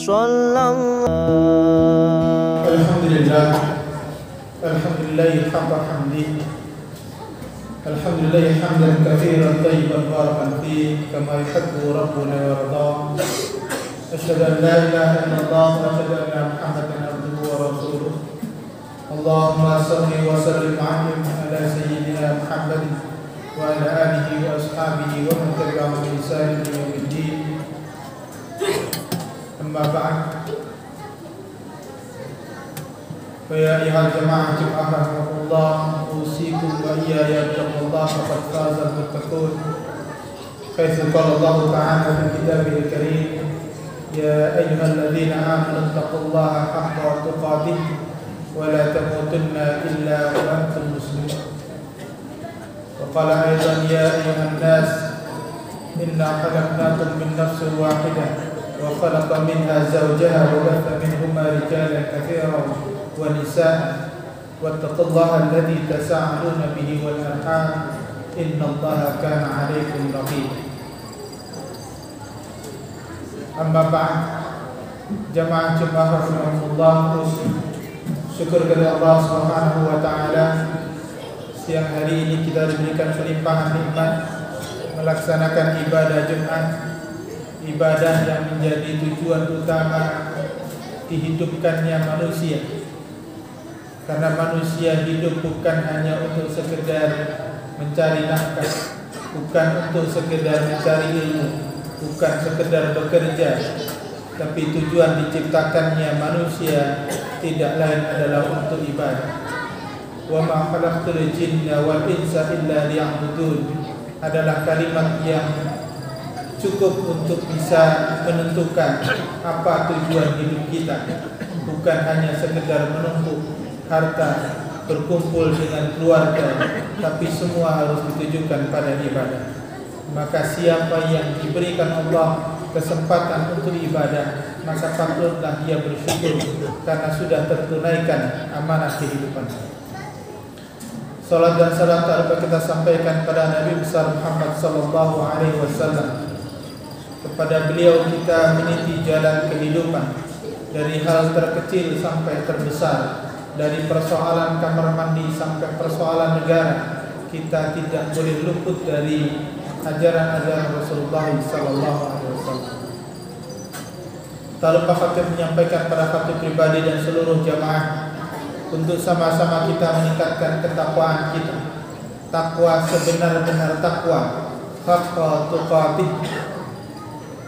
Sallallahu Alhamdulillah haqqa hamdihi Alhamdulillah hamdan katsiran thayyiban barakan fihi kama yuhibbu rabbuna wa yardah. Asyhadu an la ilaha illallah wa asyhadu anna Muhammadan abduhu wa rasuluh. Allahumma shalli wa sallim ala sayyidina Muhammad wa ala alihi wa ashabihi wa man tabi'ahum bi ihsan ila yaumiddin. Amma ba'd. فيا أيها الجماعة رحمكم الله أوصيكم وإياي بتقوى الله فقد فاز المتقون حيث قال الله تعالى في كتابه الكريم يا أيها الذين آمنوا اتقوا الله حق تقاته ولا تموتن إلا وأنتم مسلمون وقال أيضا يا أيها الناس إنا خلقناكم من نفس واحدة وخلق منها زوجها وبث منهما رجالا كثيرا ونساء واتقوا الله الذي تساءلون به والأرحام إن الله كان عليكم رقيبا. أما بعد jamaah rahimahullah, syukur kepada Allah Subhanahu wa taala, siang hari ini kita diberikan pelimpahan nikmat melaksanakan ibadah Jumat, ibadah yang menjadi tujuan utama dihidupkannya manusia. Karena manusia hidup bukan hanya untuk sekedar mencari nafkah, bukan untuk sekedar mencari ilmu, bukan sekedar bekerja, tapi tujuan diciptakannya manusia tidak lain adalah untuk ibadah. Wa ma khalaqtul jinna wal insa illa liya'budun adalah kalimat yang cukup untuk bisa menentukan apa tujuan hidup kita, bukan hanya sekedar menumpuk harta, berkumpul dengan keluarga, tapi semua harus ditujukan pada ibadah. Maka siapa yang diberikan Allah kesempatan untuk ibadah, maka patutlah dia bersyukur karena sudah tertunaikan amanah kehidupan. Salat dan salam tak lupa kita sampaikan pada Nabi besar Muhammad sallallahu alaihi wasallam. Kepada beliau kita meniti jalan kehidupan, dari hal terkecil sampai terbesar, dari persoalan kamar mandi sampai persoalan negara. Kita tidak boleh luput dari ajaran-ajaran Rasulullah sallallahu alaihi wasallam. Tak lupa khatib menyampaikan pada khatib pribadi dan seluruh jamaah untuk sama-sama kita meningkatkan ketakwaan kita. Takwa sebenar-benar takwa, haqqa tuqatih,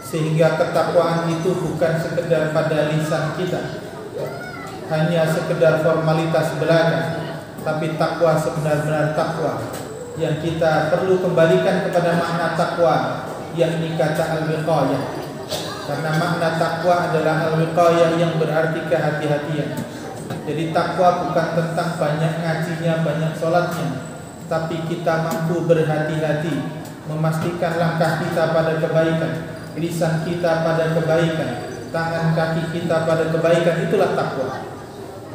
sehingga ketakwaan itu bukan sekedar pada lisan kita, hanya sekedar formalitas belaka, tapi takwa sebenar-benar takwa yang kita perlu kembalikan kepada makna takwa, yakni kata al-wiqayah. Karena makna takwa adalah al-wiqayah yang berarti kehati-hatian. Jadi takwa bukan tentang banyak ngajinya, banyak sholatnya, tapi kita mampu berhati-hati, memastikan langkah kita pada kebaikan, lisan kita pada kebaikan, tangan kaki kita pada kebaikan. Itulah takwa.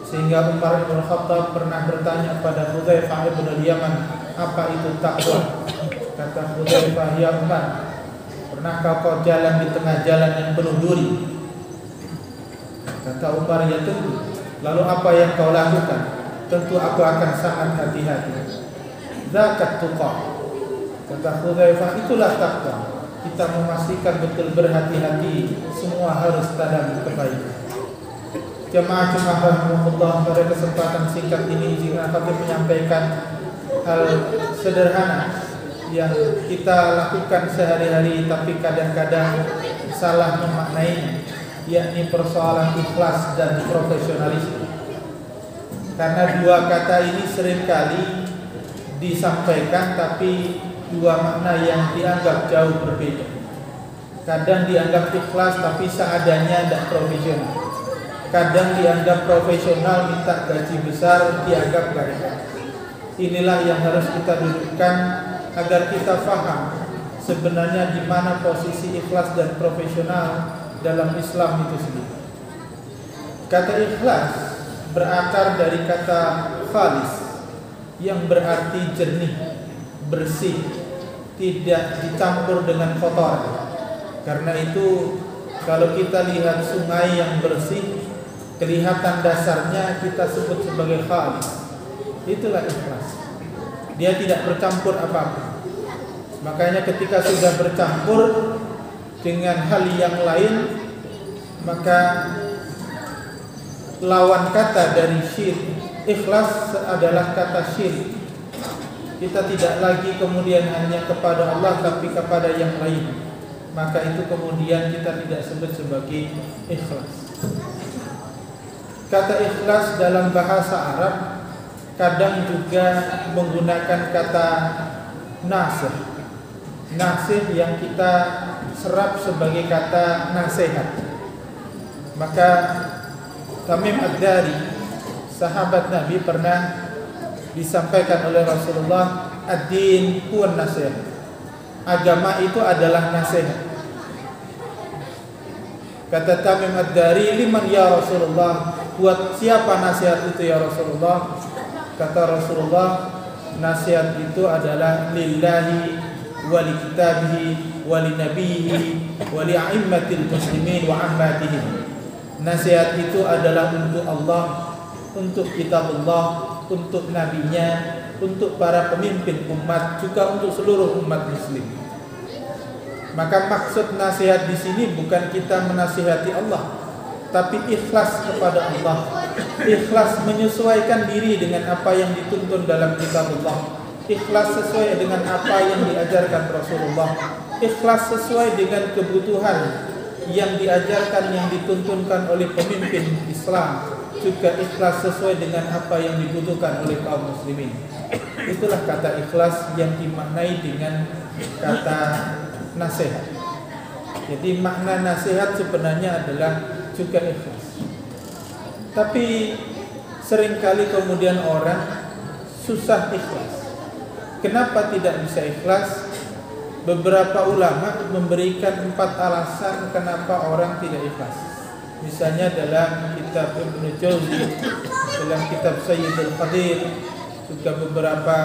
Sehingga Umar bin Khattab pernah bertanya pada Hudzaifah bin Yaman, apa itu takwa? Kata Hudzaifah, ya Umar, pernahkah kau jalan di tengah jalan yang penuh duri? Kata Umar, ya tentu. Lalu apa yang kau lakukan? Tentu aku akan sangat hati-hati. Zakat tuqah. Kata Hudzaifah, itulah takwa. Kita memastikan betul berhati-hati, semua harus dalam kebaikan. Jemaah rahimahullah, pada kesempatan singkat ini jika kami menyampaikan hal sederhana yang kita lakukan sehari-hari tapi kadang-kadang salah memaknainya, yakni persoalan ikhlas dan profesionalisme. Karena dua kata ini seringkali disampaikan tapi dua makna yang dianggap jauh berbeda. Kadang dianggap ikhlas tapi seadanya tidak profesional. Kadang dianggap profesional minta gaji besar dianggap gak ikhlas. Inilah yang harus kita dudukkan agar kita paham sebenarnya di mana posisi ikhlas dan profesional dalam Islam itu sendiri. Kata ikhlas berakar dari kata khalis yang berarti jernih, bersih, tidak dicampur dengan kotoran. Karena itu Kalau kita lihat sungai yang bersih, kelihatan dasarnya, kita sebut sebagai khalis. Itulah ikhlas. Dia tidak bercampur apa-apa. Makanya ketika sudah bercampur dengan hal yang lain, maka lawan kata dari syirik, ikhlas adalah kata syirik. Kita tidak lagi kemudian hanya kepada Allah tapi kepada yang lain. Maka itu kemudian kita tidak sebut sebagai ikhlas. Kata ikhlas dalam bahasa Arab kadang juga menggunakan kata nasih. Nasih yang kita serap sebagai kata nasihat. Maka Tamim Ad-Dari, sahabat Nabi, pernah disampaikan oleh Rasulullah, ad-din huwa nasihat. Agama itu adalah nasihat. Kata Tamim Ad-Dari, liman ya Rasulullah, buat siapa nasihat itu ya Rasulullah? Kata Rasulullah, nasihat itu adalah lillahi wa li kitabihi wa li nabiyhi wa li a'immatil muslimin wa ammatihim. Nasihat itu adalah untuk Allah, untuk kitabullah, untuk nabinya, untuk para pemimpin umat, juga untuk seluruh umat muslim. Maka maksud nasihat di sini bukan kita menasihati Allah, tapi ikhlas kepada Allah. Ikhlas menyesuaikan diri dengan apa yang dituntun dalam kitabullah. Ikhlas sesuai dengan apa yang diajarkan Rasulullah. Ikhlas sesuai dengan kebutuhan yang diajarkan, yang dituntunkan oleh pemimpin Islam. Juga ikhlas sesuai dengan apa yang dibutuhkan oleh kaum muslimin. Itulah kata ikhlas yang dimaknai dengan kata nasihat. Jadi makna nasihat sebenarnya adalah juga ikhlas. Tapi seringkali kemudian orang susah ikhlas. Kenapa tidak bisa ikhlas? Beberapa ulama memberikan 4 alasan kenapa orang tidak ikhlas. Misalnya dalam kitab Ibnu Jauzi, dalam kitab Sayyidul Qadir, juga beberapa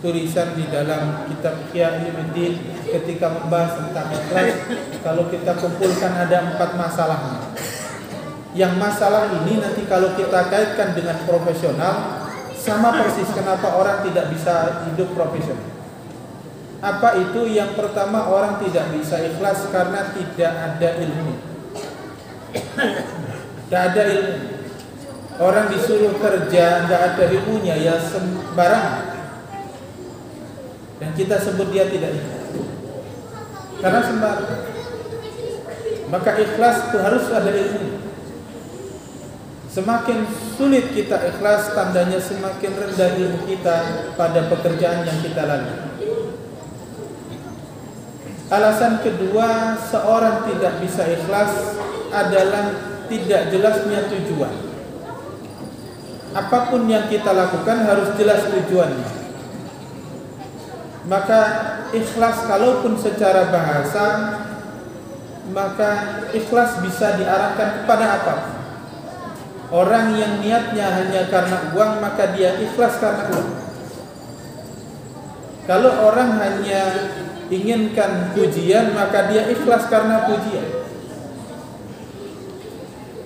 tulisan di dalam kitab Ihya Ulumuddin ketika membahas tentang ikhlas. Kalau kita kumpulkan ada 4 masalahnya. Yang masalah ini nanti kalau kita kaitkan dengan profesional, sama persis kenapa orang tidak bisa hidup profesional. Apa itu? Yang pertama, orang tidak bisa ikhlas karena tidak ada ilmu. Tidak ada ilmu. Orang disuruh kerja, tidak ada ilmunya, ya sembarangan. Dan kita sebut dia tidak ikhlas karena sembarangan. Maka ikhlas itu harus ada ilmu. Semakin sulit kita ikhlas, tandanya semakin rendah ilmu kita pada pekerjaan yang kita lalui. Alasan kedua, seorang tidak bisa ikhlas adalah tidak jelasnya tujuan. Apapun yang kita lakukan harus jelas tujuannya. Maka ikhlas kalaupun secara bahasa, maka ikhlas bisa diarahkan kepada apa? Orang yang niatnya hanya karena uang, maka dia ikhlas karena uang. Kalau orang hanya inginkan pujian, maka dia ikhlas karena pujian.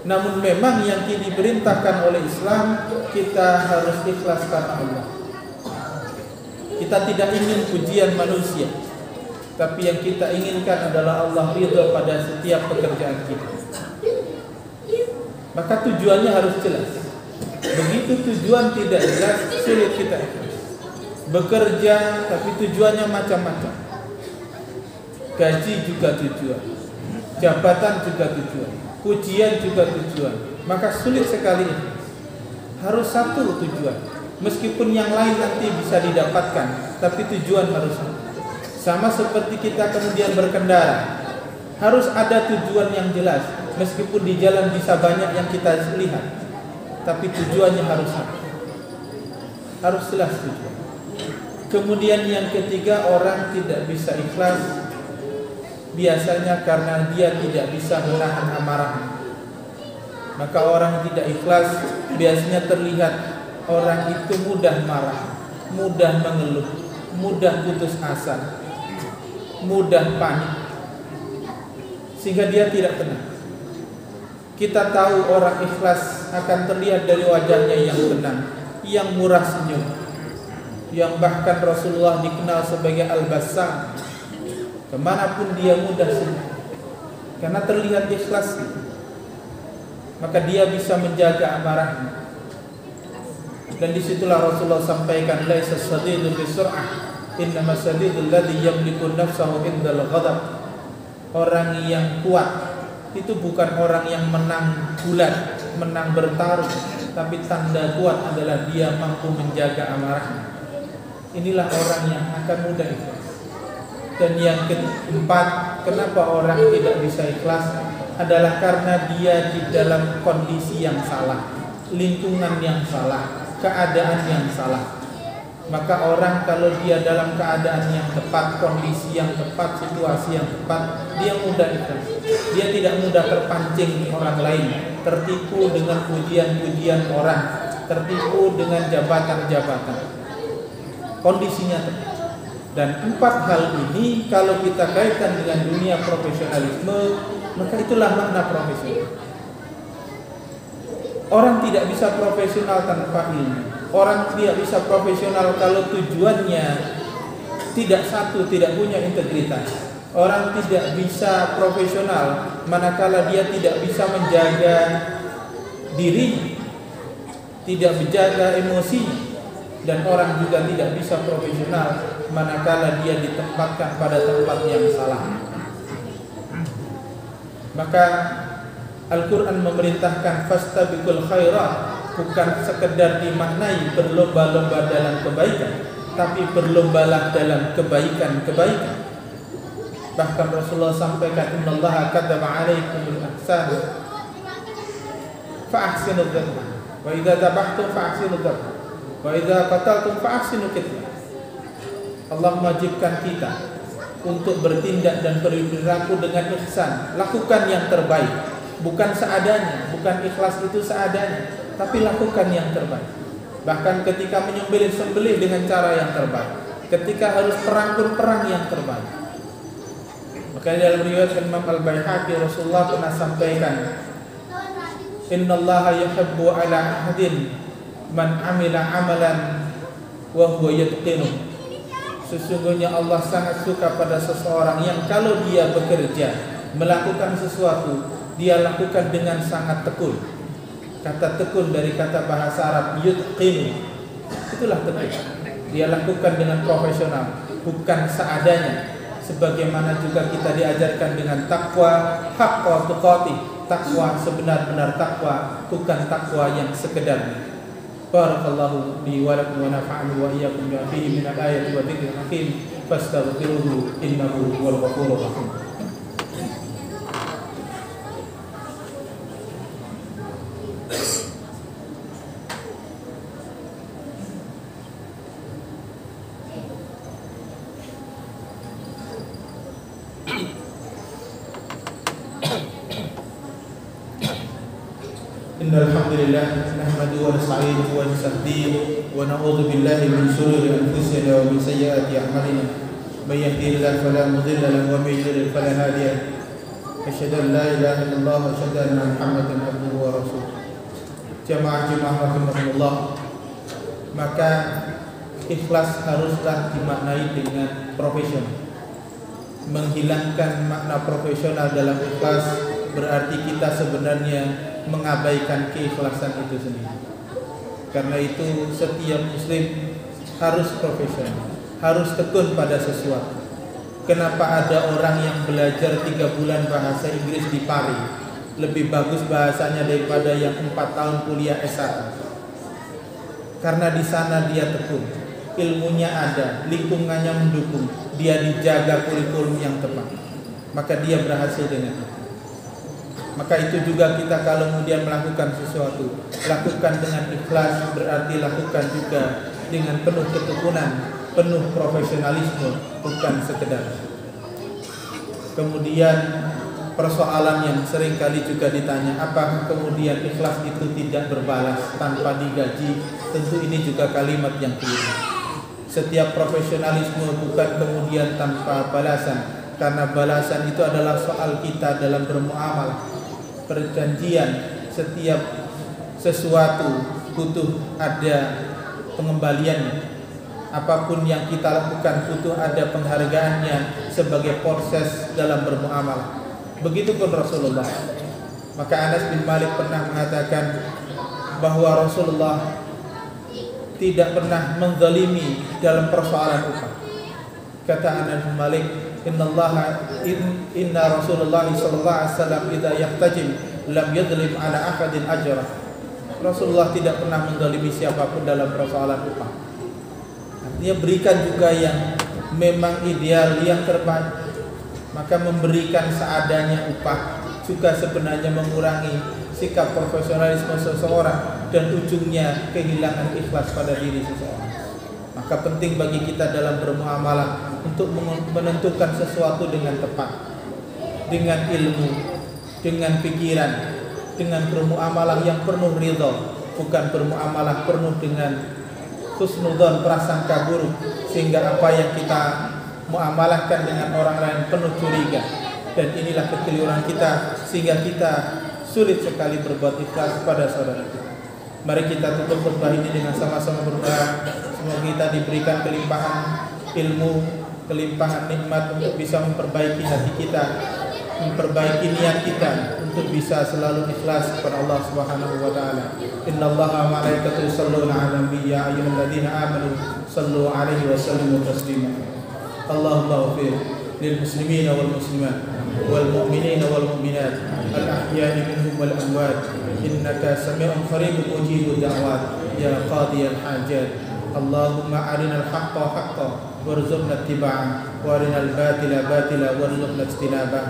Namun memang yang diperintahkan oleh Islam, kita harus ikhlas karena Allah. Kita tidak ingin pujian manusia, tapi yang kita inginkan adalah Allah ridha pada setiap pekerjaan kita. Maka tujuannya harus jelas. Begitu tujuan tidak jelas, sulit kita ikhlas. Bekerja tapi tujuannya macam-macam. Gaji juga tujuan, jabatan juga tujuan, pujian juga tujuan. Maka sulit sekali ikhlas. Harus satu tujuan. Meskipun yang lain nanti bisa didapatkan, tapi tujuan harus satu. Sama seperti kita kemudian berkendara, harus ada tujuan yang jelas. Meskipun di jalan bisa banyak yang kita lihat, tapi tujuannya harus satu. Harus jelas tujuan. Kemudian yang ketiga, orang tidak bisa ikhlas biasanya karena dia tidak bisa menahan amarah. Maka orang tidak ikhlas biasanya terlihat orang itu mudah marah, mudah mengeluh, mudah putus asa, mudah panik. sehingga dia tidak tenang. Kita tahu orang ikhlas akan terlihat dari wajahnya yang tenang, yang murah senyum, yang bahkan Rasulullah dikenal sebagai Al-Bassam. Kemanapun dia mudah senyum, karena terlihat ikhlas. Maka dia bisa menjaga amarahnya. Dan disitulah Rasulullah sampaikan, laisa shadidul bisur'ah, innama shadidul ladzi yamliku nafsahu indal ghadab. Orang yang kuat itu bukan orang yang menang bulat, menang bertarung, tapi tanda kuat adalah dia mampu menjaga amarahnya. Inilah orang yang akan mudah ikhlas. Dan yang keempat, kenapa orang tidak bisa ikhlas adalah karena dia di dalam kondisi yang salah, lingkungan yang salah, keadaan yang salah. Maka orang kalau dia dalam keadaan yang tepat, kondisi yang tepat, situasi yang tepat, dia mudah ikhlas. Dia tidak mudah terpancing orang lain, tertipu dengan pujian-pujian orang, tertipu dengan jabatan-jabatan. Kondisinya tepat. Dan empat hal ini kalau kita kaitkan dengan dunia profesionalisme, maka itulah makna profesional. Orang tidak bisa profesional tanpa ilmu. Orang tidak bisa profesional kalau tujuannya tidak satu, tidak punya integritas. Orang tidak bisa profesional manakala dia tidak bisa menjaga dirinya, tidak menjaga emosinya. Dan orang juga tidak bisa profesional manakala dia ditempatkan pada tempat yang salah. Maka Al-Quran memerintahkan fastabiqul khairat, bukan sekedar dimaknai berlomba-lomba dalam kebaikan, tapi berlombalah dalam kebaikan-kebaikan. Bahkan Rasulullah sampaikan, innallaha kataba alaikumul ihsan fa ahsinul dzabha wa idza dzabhtum fa ahsinul dzabha wa idza qataltum fa ahsinul qitla. Allah mewajibkan kita untuk bertindak dan berperilaku dengan ihsan, lakukan yang terbaik, bukan seadanya, bukan ikhlas itu seadanya, tapi lakukan yang terbaik. Bahkan ketika menyembelih, sembelih dengan cara yang terbaik. Ketika harus perang pun perang yang terbaik. Maka dalam riwayat Imam Al-Baihaqi, Rasulullah pernah sampaikan, innallaha yuhibbu ala ahadin man amila amalan wa huwa yatqinuh. Sesungguhnya Allah sangat suka pada seseorang yang kalau dia bekerja, melakukan sesuatu, dia lakukan dengan sangat tekun. Kata tekun dari kata bahasa Arab yutqin, itulah tekun. Dia lakukan dengan profesional, bukan seadanya. Sebagaimana juga kita diajarkan dengan takwa, haqqa tuqatih, takwa sebenar-benar takwa, bukan takwa yang sekedar. Barakallahu li wa lakum wa nafa'ani wa iyyakum bima fihi min al-ayati wa dzikril hakim fastaghfiruhu innahu huwal ghafurur rahim. Alhamdulillah nahmaduhu wa nasta'inuhu wa nastahdihi wa na'udzu billahi min shururi anfusina wa min sayyiati a'malina. May yahdihillahu fala mudilla lahu wa may yudlil fala hadiya lahu. Asyhadu an la ilaha illallah wa asyhadu anna Muhammadan abduhu wa rasuluh. Jamaah rahimakumullah. Maka ikhlas haruslah dimaknai dengan profesional. Menghilangkan makna profesional dalam ikhlas berarti kita sebenarnya mengabaikan keikhlasan itu sendiri. Karena itu setiap muslim harus profesional, harus tekun pada sesuatu. Kenapa ada orang yang belajar 3 bulan bahasa Inggris di Paris lebih bagus bahasanya daripada yang 4 tahun kuliah S1? Karena di sana dia tekun, ilmunya ada, lingkungannya mendukung, dia dijaga kurikulum yang tepat, maka dia berhasil dengan itu. Maka itu juga kita kalau kemudian melakukan sesuatu, lakukan dengan ikhlas, berarti lakukan juga dengan penuh ketekunan, penuh profesionalisme, bukan sekedar. Kemudian persoalan yang sering kali juga ditanya, apakah kemudian ikhlas itu tidak berbalas tanpa digaji? Tentu ini juga kalimat yang keliru. Setiap profesionalisme bukan kemudian tanpa balasan, karena balasan itu adalah soal kita dalam bermuamalah. Perjanjian, setiap sesuatu butuh ada pengembaliannya. Apapun yang kita lakukan butuh ada penghargaannya sebagai proses dalam bermuamalah. Begitupun Rasulullah. Maka Anas bin Malik pernah mengatakan bahwa Rasulullah tidak pernah menzalimi dalam persoalan upah. Kata Anas bin Malik, Inna Rasulullah sallallahu alaihi wasallam idza yahtajim lam yadlim ala ahadin ajrah. Rasulullah tidak pernah menzalimi siapapun dalam persoalan upah. Artinya berikan juga yang memang ideal, yang terbaik. Maka memberikan seadanya upah juga sebenarnya mengurangi sikap profesionalisme seseorang dan ujungnya kehilangan ikhlas pada diri seseorang. Maka penting bagi kita dalam bermuamalah untuk menentukan sesuatu dengan tepat, dengan ilmu, dengan pikiran, dengan bermuamalah yang penuh ridha, bukan bermuamalah penuh dengan husnudzon, prasangka buruk, sehingga apa yang kita muamalahkan dengan orang lain penuh curiga. Dan inilah kekeliruan kita, sehingga kita sulit sekali berbuat ikhlas kepada saudara kita. Mari kita tutup khutbah ini dengan sama-sama berdoa. Semoga kita diberikan kelimpahan ilmu, kelimpahan nikmat untuk bisa memperbaiki hati kita, memperbaiki niat kita untuk bisa selalu ikhlas kepada Allah Subhanahu wa taala. Innallaha wa malaikatahu yusholluna 'alan nabiy ya ayyuhalladzina amanu shallu 'alaihi wa sallimu taslima. Allahumma ighfir lil muslimina wal muslimat wal mu'minina wal mu'minat al ahya'i minhum wal amwat innaka sami'un qaribun mujibud da'wat ya qadiyal hajat. Allahumma arinal haqqa haqqan warzuqna ittiba'ah wa arinal batila batila warzuqna ijtinabah.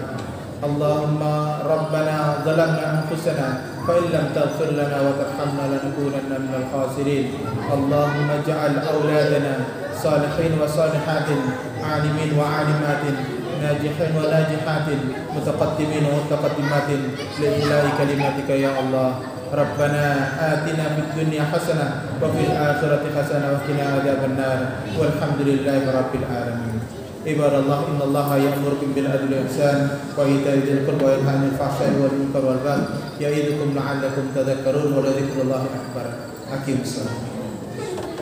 Allahumma rabbana zalamna anfusana fa in lam taghfir lana wa tarhamna lanakunanna minal khasirin. Allahumma ij'al auladana salihin wa salihatin, alimin wa alimatin, najihin wa najihatin, mutaqaddimin wa mutaqaddimatin li ilahi kalimatika ya Allah. Rabbana atina fid dunya hasanah wa fil akhirati hasanah wa qina adzabannar. Walhamdulillahi rabbil alamin. Ibadallah, innallaha ya'murukum bil adli wal ihsan wa ita'i dzil qurba wa yanha 'anil fahsya'i wal munkari wal baghi ya'idukum la'allakum tadhakkarun wa la dzikrullahi akbar. Aqimish shalah.